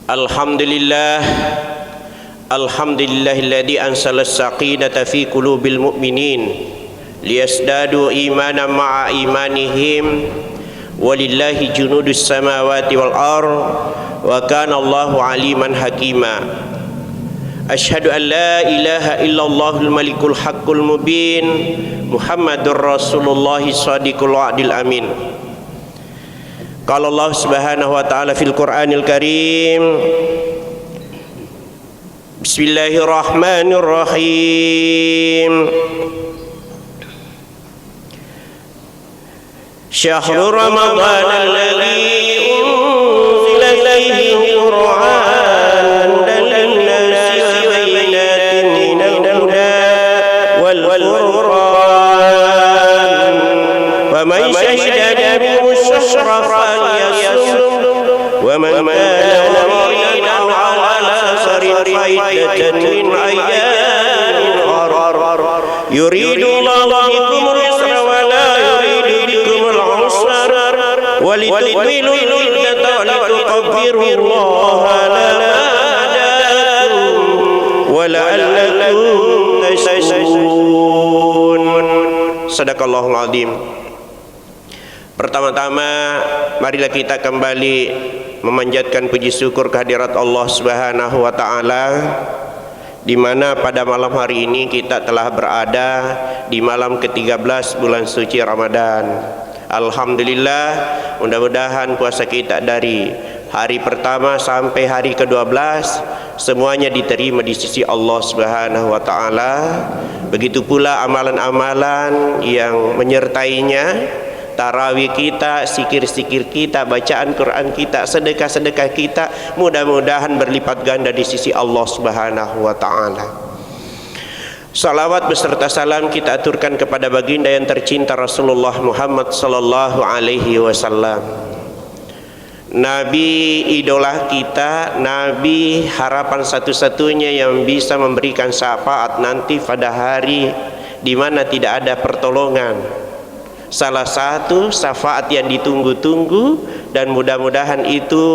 Alhamdulillah, alhamdulillahilladzi ansala as-sakinata fi qulubil mu'minin liyasdadu imanan ma'a imanihim walillahi junudus samawati wal ardh wa kana Allahu aliman hakima. Asyhadu an la ilaha illallahul malikul haqqul mubin Muhammadur Rasulullah shadiqul wa'dil amin. Qala Allah Subhanahu wa ta'ala fil Qur'anil Karim, Bismillahirrahmanirrahim. Syahrul Ramadan alladzi unzila fihi al-Qur'an lin-nasi bayyinatin minal huda wal furqan. Faman shahida minkum ash-shahra falyasum wa man kana maridan 'ala safarin fa'iddatan min ayyamin ukhra. Yuridullahu bikumul yusra wa la ولتكملوا العدة ولتكبروا الله على ما هداكم ولعلكم تشكرون. Sadaqallahul azim. Pertama-tama marilah kita kembali memanjatkan puji syukur kehadirat Allah Subhanahu wa taala, di mana pada malam hari ini kita telah berada di malam ke-13 bulan suci Ramadan. Alhamdulillah, mudah-mudahan puasa kita dari hari pertama sampai hari ke-12 semuanya diterima di sisi Allah Subhanahu wa taala. Begitu pula amalan-amalan yang menyertainya, tarawih kita, zikir-zikir kita, bacaan Quran kita, sedekah-sedekah kita, mudah-mudahan berlipat ganda di sisi Allah Subhanahu wa taala. Salawat beserta salam kita aturkan kepada baginda yang tercinta Rasulullah Muhammad sallallahu alaihi wasallam, Nabi idola kita, Nabi harapan satu-satunya yang bisa memberikan syafaat nanti pada hari di mana tidak ada pertolongan. Salah satu syafaat yang ditunggu-tunggu dan mudah-mudahan itu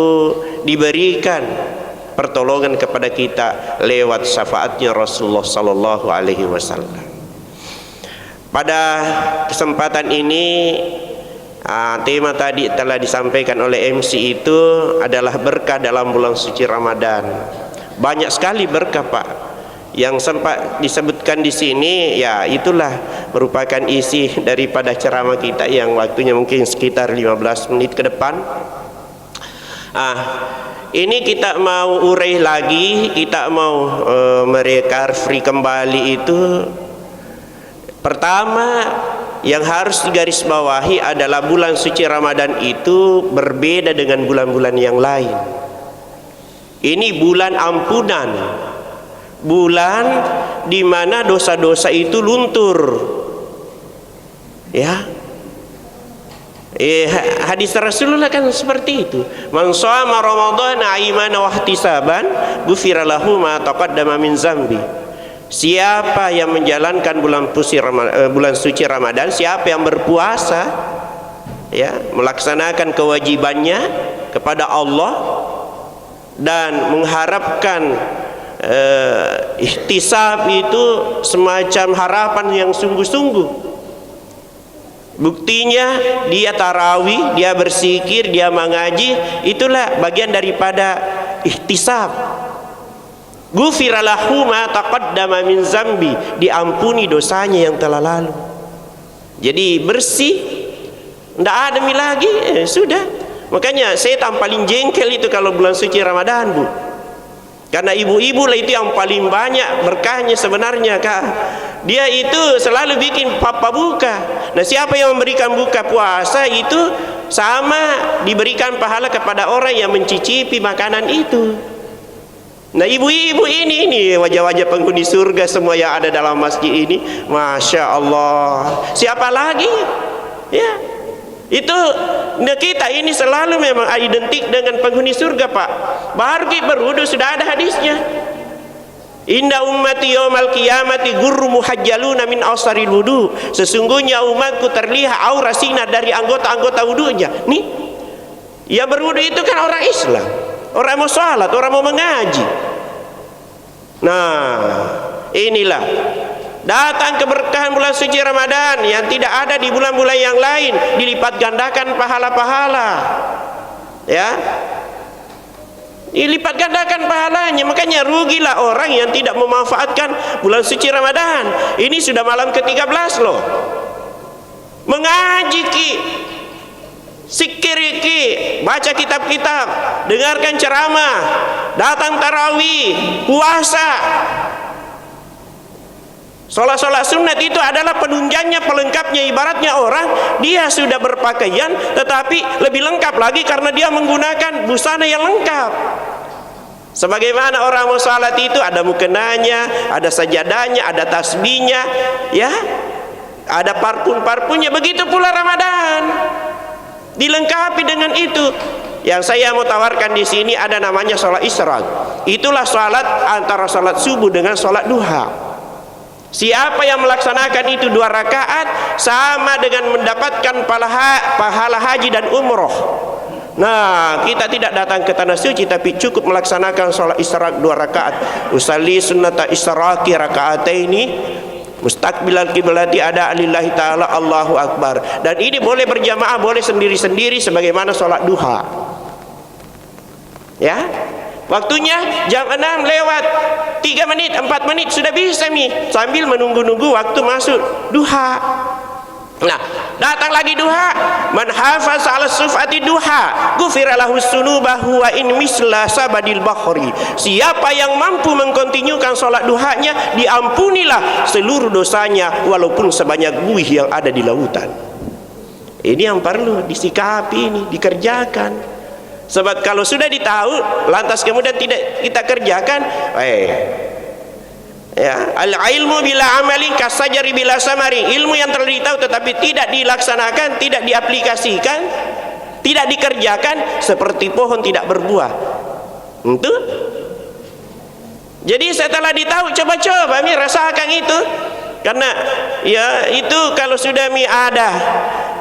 diberikan pertolongan kepada kita lewat syafaatnya Rasulullah sallallahu alaihi wasallam. Pada kesempatan ini tema tadi telah disampaikan oleh MC itu adalah berkah dalam bulan suci Ramadan. Banyak sekali berkah, Pak, yang sempat disebutkan di sini. Ya, itulah merupakan isi daripada ceramah kita yang waktunya mungkin sekitar 15 menit ke depan. Ini kita mau urai lagi, kita mau merecovery kembali itu. Pertama yang harus digarisbawahi adalah bulan suci Ramadan itu berbeda dengan bulan-bulan yang lain. Ini bulan ampunan, bulan di mana dosa-dosa itu luntur. Ya. Hadis Rasulullah kan seperti itu. Man shoma ramadhana imanan wa ihtisaban ghufira lahu ma taqaddama min zambi. Siapa yang menjalankan bulan suci Ramadan, siapa yang berpuasa, ya, melaksanakan kewajibannya kepada Allah dan mengharapkan ihtisab itu semacam harapan yang sungguh-sungguh. Buktinya dia tarawih, dia berzikir, dia mengaji, itulah bagian daripada ihtisab. Ghufira lahu ma taqaddama min zambi, diampuni dosanya yang telah lalu. Jadi bersih, tidak ada lagi, sudah. Makanya setan paling jengkel itu kalau bulan suci Ramadan, Bu. Karena ibu-ibu lah itu yang paling banyak berkahnya sebenarnya, Kak. Dia itu selalu bikin papa buka. Nah, siapa yang memberikan buka puasa itu sama diberikan pahala kepada orang yang mencicipi makanan itu. Nah, ibu-ibu ini wajah-wajah penghuni surga semua yang ada dalam masjid ini, Masya Allah. Siapa lagi? Ya, itu kita ini selalu memang identik dengan penghuni surga, Pak. Baru kita berwudu sudah ada hadisnya. Inna ummati yaumal qiyamati gurru muhajjaluna min awsaril wudu. Sesungguhnya umatku terlihat aura sinar dari anggota-anggota wudunya. Nih, yang berwudu itu kan orang Islam. Orang mau sholat, orang mau mengaji. Nah, inilah datang keberkahan bulan suci Ramadan yang tidak ada di bulan-bulan yang lain, dilipat gandakan pahala-pahala. Ya, dilipat gandakan pahalanya. Makanya rugilah orang yang tidak memanfaatkan bulan suci Ramadan. Ini sudah malam ke-13 loh. Mengaji ki, zikir ki, baca kitab-kitab, dengarkan ceramah, datang tarawih, puasa. Sholat-sholat sunat itu adalah penunjangnya, pelengkapnya. Ibaratnya orang dia sudah berpakaian tetapi lebih lengkap lagi karena dia menggunakan busana yang lengkap. Sebagaimana orang mau sholat itu ada mukenanya, ada sajadahnya, ada tasbihnya, ya, ada parfum-parfumnya. Begitu pula Ramadan, dilengkapi dengan itu. Yang saya mau tawarkan di sini ada namanya sholat isyraq. Itulah sholat antara sholat subuh dengan sholat duha. Siapa yang melaksanakan itu 2 rakaat sama dengan mendapatkan pahala haji dan umroh. Nah, kita tidak datang ke tanah suci tapi cukup melaksanakan sholat isyraq 2 rakaat. Usalli sunnata isyraqi raka'ataini mustaqbilal kiblati ada lillahi ta'ala Allahu akbar. Dan ini boleh berjamaah, boleh sendiri-sendiri sebagaimana sholat duha. Ya, waktunya jam 6 lewat 3 menit, 4 menit sudah bisa sambil menunggu-nunggu waktu masuk duha. Nah, datang lagi duha. Man hafaz 'ala sufati duha ghufira lahu sunubahu wa in misla sabadil bahri. Siapa yang mampu mengkontinyukan salat duhanya, diampunilah seluruh dosanya walaupun sebanyak buih yang ada di lautan. Ini yang perlu disikapi, ini dikerjakan. Sebab kalau sudah ditahu lantas kemudian tidak kita kerjakan, ya, al-ilmu bila amalin kasajari bila samari. Ilmu yang telah ditahu tetapi tidak dilaksanakan, tidak diaplikasikan, tidak dikerjakan, seperti pohon tidak berbuah. Itu. Jadi setelah ditahu, coba-coba rasakan itu. Karena ya itu kalau sudah ada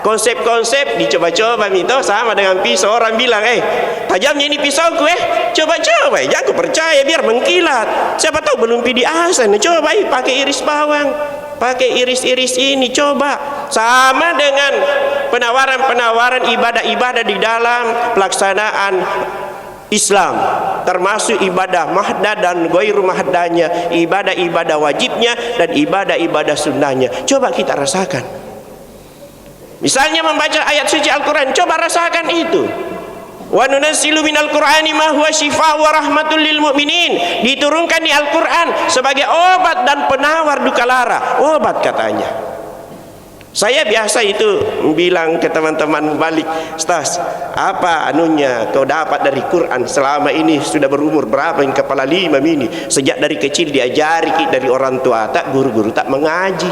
konsep-konsep dicoba-coba itu sama dengan pisau. Orang bilang, tajamnya ini pisauku, coba-coba, jangan percaya biar mengkilat. Siapa tahu belum pidi asan, coba pakai iris bawang, pakai iris-iris ini, coba. Sama dengan penawaran-penawaran ibadah-ibadah di dalam pelaksanaan Islam, termasuk ibadah mahdah dan ghairu mahdanya, ibadah-ibadah wajibnya dan ibadah-ibadah sunnahnya. Coba kita rasakan. Misalnya membaca ayat suci Al-Quran, coba rasakan itu. Wa nunazzilu minal Qur'ani ma huwa syifaa wa rahmatul lil mu'minin. Diturunkan di Al-Quran sebagai obat dan penawar duka lara. Obat katanya. Saya biasa itu bilang ke teman-teman balik, Ustaz, apa anunya kau dapat dari Quran selama ini? Sudah berumur berapa yang kepala 5 ini? Sejak dari kecil diajari dari orang tua, tak guru-guru tak mengaji.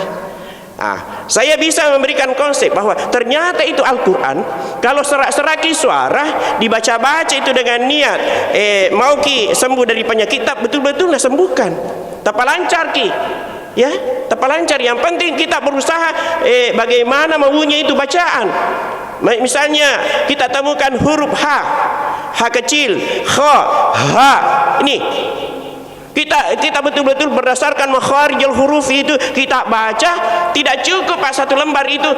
Saya bisa memberikan konsep bahwa ternyata itu Al-Quran kalau serak-seraki suara dibaca-baca itu dengan niat mau ki sembuh dari penyakit, tak betul-betul lah sembuhkan. Tapa lancar ki, ya, tapa lancar. Yang penting kita berusaha bagaimana mempunyai itu bacaan. Misalnya kita temukan huruf H kecil, kha, ha, ini kita betul-betul berdasarkan makharijul huruf itu kita baca. Tidak cukup satu lembar itu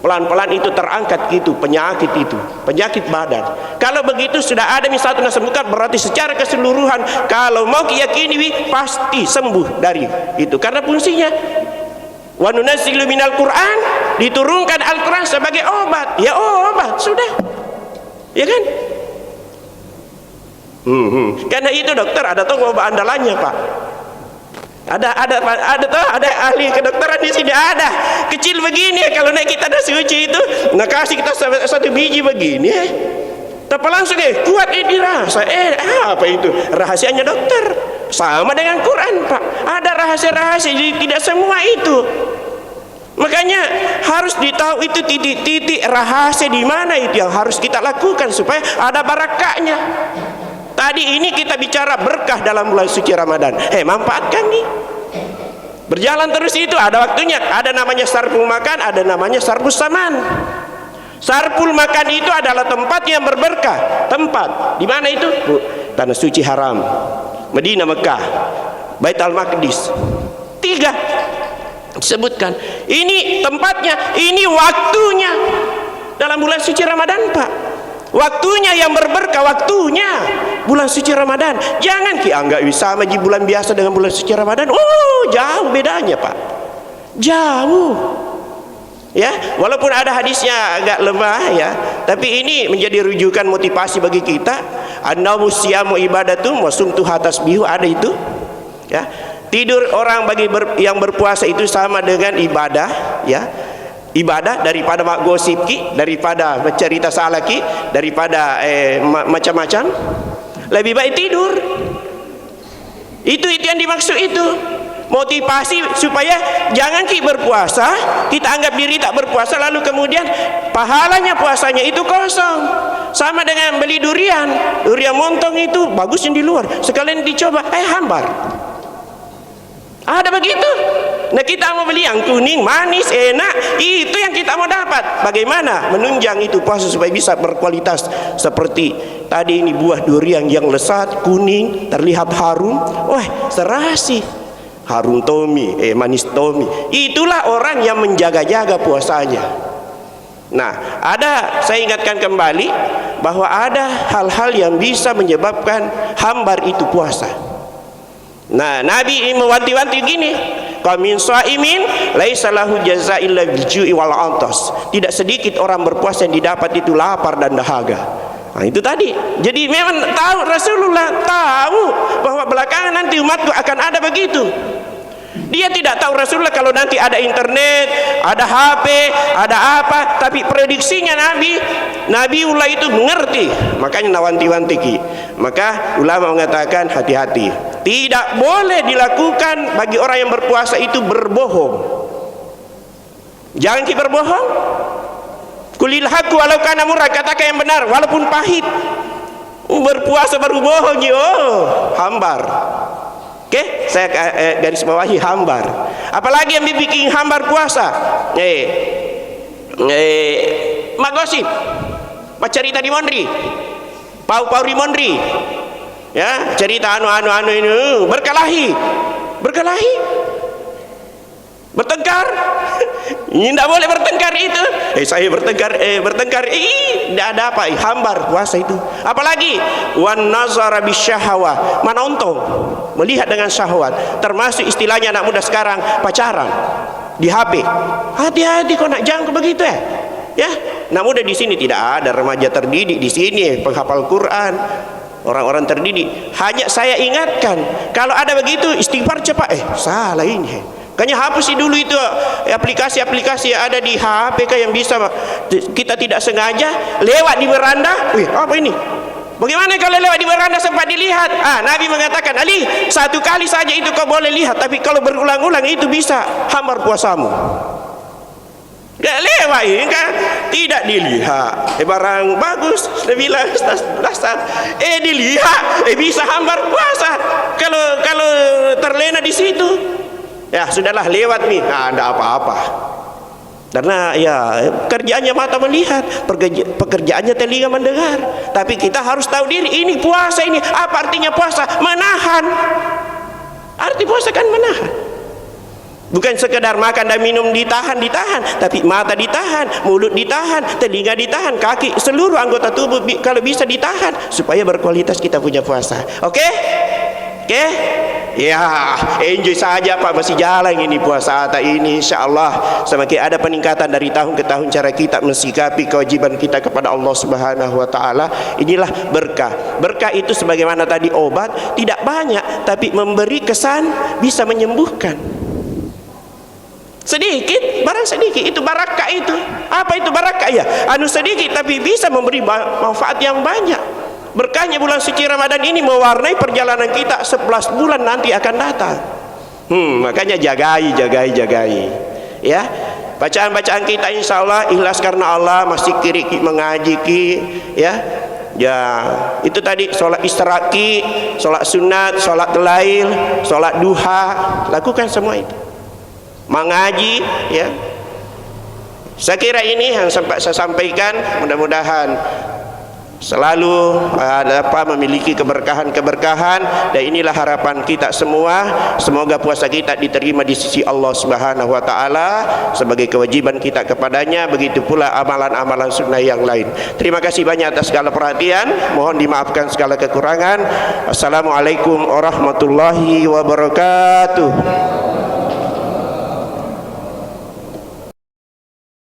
pelan-pelan itu terangkat gitu penyakit badan. Kalau begitu sudah ada misalnya sembuhkan, berarti secara keseluruhan kalau mau diyakini pasti sembuh dari itu, karena fungsinya wa nunazzilu minal Qur'an, diturunkan Al-Quran sebagai obat. Ya obat sudah, ya kan? Karena itu dokter ada tuh obat andalannya, Pak. Ada ahli kedokteran di sini, ada kecil begini kalau naik kita ada suci itu, nah kasih kita satu biji begini, tapi langsung kuat dirasa. Apa itu rahasianya dokter? Sama dengan Quran, Pak. Ada rahasia-rahasia, jadi tidak semua itu. Makanya harus ditahu itu titik-titik rahasia di mana itu yang harus kita lakukan supaya ada barakahnya. Tadi ini kita bicara berkah dalam bulan suci Ramadan. Manfaatkan nih. Berjalan terus itu ada waktunya. Ada namanya sarful makan, ada namanya sarfus saman. Sarpul makan itu adalah tempat yang berberkah. Tempat di mana itu? Tanah suci haram, Madinah, Mekah, Baitul Maqdis. 3 disebutkan. Ini tempatnya, ini waktunya dalam bulan suci Ramadan, Pak. Waktunya yang berberkah, waktunya bulan suci Ramadan. Jangan anggap sama di bulan biasa dengan bulan suci Ramadan. Oh, jauh bedanya, Pak. Jauh. Ya, walaupun ada hadisnya agak lemah ya, tapi ini menjadi rujukan motivasi bagi kita. An-naumu siyamu ibadatun wa sumtu tasbihu, ada itu. Ya. Tidur orang bagi yang berpuasa itu sama dengan ibadah, ya. Ibadah daripada mak gosip ki, daripada bercerita salah ki, daripada macam-macam. Lebih baik tidur. Itu yang dimaksud itu. Motivasi supaya jangan kita berpuasa, kita anggap diri tak berpuasa, lalu kemudian pahalanya puasanya itu kosong. Sama dengan beli durian montong itu bagus yang di luar, sekalian dicoba, hambar. Ada begitu. Nah, kita mau beli yang kuning, manis, enak, itu yang kita mau dapat. Bagaimana menunjang itu puasa supaya bisa berkualitas seperti tadi ini, buah durian yang lesat, kuning, terlihat harum. Wah, serasi. Harum tomi, manis tomi. Itulah orang yang menjaga-jaga puasanya. Nah, saya ingatkan kembali bahwa ada hal-hal yang bisa menyebabkan hambar itu puasa. Nah, Nabi mewanti-wanti gini, qamin shaimin laisa lahu jazaa illa bil-ju'i wal 'atas. Tidak sedikit orang berpuasa yang didapat itu lapar dan dahaga. Nah, itu tadi. Jadi memang tahu, Rasulullah tahu bahwa belakangan nanti umatku akan ada begitu. Dia tidak tahu Rasulullah kalau nanti ada internet, ada HP, ada apa, tapi prediksinya Nabiullah itu mengerti. Makanya nawanti-wanti ki. Maka ulama mengatakan hati-hati. Tidak boleh dilakukan bagi orang yang berpuasa itu berbohong. Jangan kita berbohong. Kulil haqqu walau kana murra, katakan yang benar walaupun pahit. Berpuasa baru bohong, hambar. Oke, saya garis bawahi hambar. Apalagi yang bikin hambar puasa? Magosip, cerita di Mondri, pau di Mondri, ya, cerita anu ini, berkelahi, bertengkar. Ini tidak boleh bertengkar itu. Saya bertengkar. Tidak ada apa, hambar puasa itu. Apalagi wan nazara bisyahwa, menonton, melihat dengan syahwat. Termasuk istilahnya anak muda sekarang, pacaran di HP. Hati-hati kok nak jangkau begitu ya. Ya, anak muda di sini tidak ada remaja terdidik di sini, penghafal Quran, orang-orang terdidik. Hanya saya ingatkan, kalau ada begitu istighfar cepat. Salah ini. Makanya hapus dulu itu aplikasi-aplikasi yang ada di HP yang bisa kita tidak sengaja lewat di beranda. Wih, apa ini? Bagaimana kalau lewat di beranda sempat dilihat? Nabi mengatakan, Ali, 1 kali saja itu kau boleh lihat, tapi kalau berulang-ulang itu bisa hambar puasamu. Gak lewat ini kan? Tidak dilihat. Barang bagus, lebih lasat. Dilihat, bisa hambar puasa. Kalau terlena di situ. Ya sudahlah, lewat nih, ada apa-apa. Karena ya kerjaannya mata melihat, pekerjaannya telinga mendengar. Tapi kita harus tahu diri, ini puasa ini. Apa artinya puasa? Menahan. Arti puasa kan menahan. Bukan sekedar makan dan minum ditahan, tapi mata ditahan, mulut ditahan, telinga ditahan, kaki, seluruh anggota tubuh kalau bisa ditahan supaya berkualitas kita punya puasa. Oke? Ya, enjoy saja Pak, masih jalan ini puasa ini, insyaallah semakin ada peningkatan dari tahun ke tahun cara kita mensikapi kewajiban kita kepada Allah Subhanahu wa taala. Inilah berkah. Berkah itu sebagaimana tadi obat, tidak banyak tapi memberi kesan bisa menyembuhkan. Sedikit, barang sedikit itu barakah itu. Apa itu barakah ya? Sedikit tapi bisa memberi manfaat yang banyak. Berkahnya bulan suci Ramadan ini mewarnai perjalanan kita 11 bulan nanti akan datang. Makanya jagai. Ya, bacaan kita insya Allah ikhlas karena Allah, masih kiri mengaji ya. Ya, itu tadi sholat isyraq, sholat sunat, sholat lail, sholat duha, lakukan semua itu. Mengaji ya. Saya kira ini yang sempat saya sampaikan, mudah-mudahan selalu memiliki keberkahan-keberkahan, dan inilah harapan kita semua. Semoga puasa kita diterima di sisi Allah Subhanahu wa taala sebagai kewajiban kita kepadanya, begitu pula amalan-amalan sunnah yang lain. Terima kasih banyak atas segala perhatian, mohon dimaafkan segala kekurangan. Assalamualaikum warahmatullahi wabarakatuh.